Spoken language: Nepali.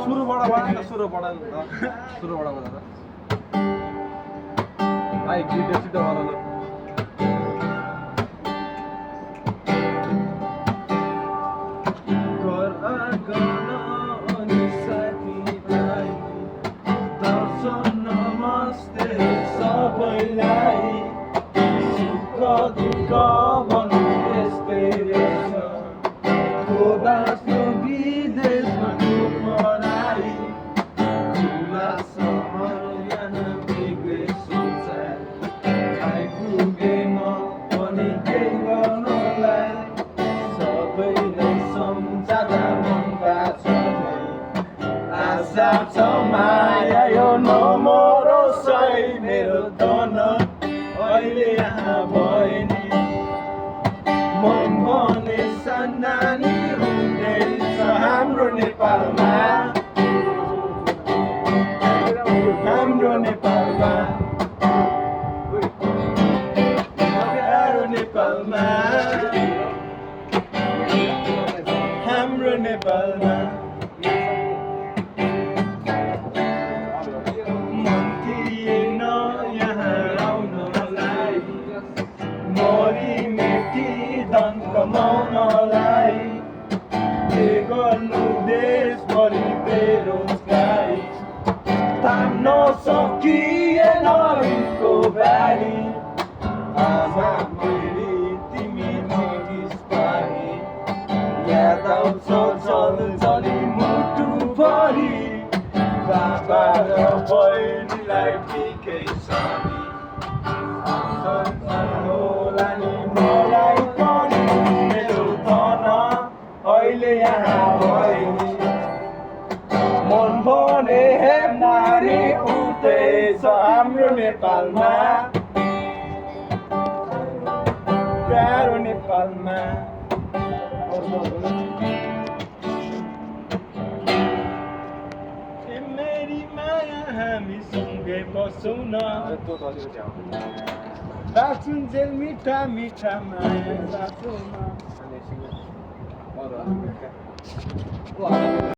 सुरुबाट बजाएर सुरुबाट बजाएर भाइ गीत सिधै बजाउनु घर आँगन अनि साथीभाइ दर्शन नमस्ते सबैलाई सुख दुःख भन्नु यस्तै रहेछ खोदासो विदेशमा पढाइ ठुला सहर यहाँ बेग्लै सोचाइ आइपुगे म पनि केही गर्नलाई सबैलाई सम्झाँदा मन बाँच्छ आशा छ माया यो नमरोस् है मेरो धन अहिले यहाँ भयो नि मन भने सन्नानी हुँदैछ हाम्रो नेपालमा हाम्रो नेपालमा हाम्रो नेपालमा मन थिएन यहाँ आउनलाई मरी मेटी धन कमाउनलाई के गर्नु देशभरि बेरोजगारी तान्न सकिएन ऋणको बारी आमा मैले तिमी नोटिस पाए याद आउँछ चली मुटुभरि बाबा र बहिनीलाई ठिकै छ नि होला नि मलाई पनि मेरो धन अहिले यहाँ भयो नि मन भने नारी उठ्दैछ हाम्रो नेपालमा प्यारो नेपालमा मेरी माया हामी सँगै बसौँ न राखुन्जेल मिठा मिठा माया साथमा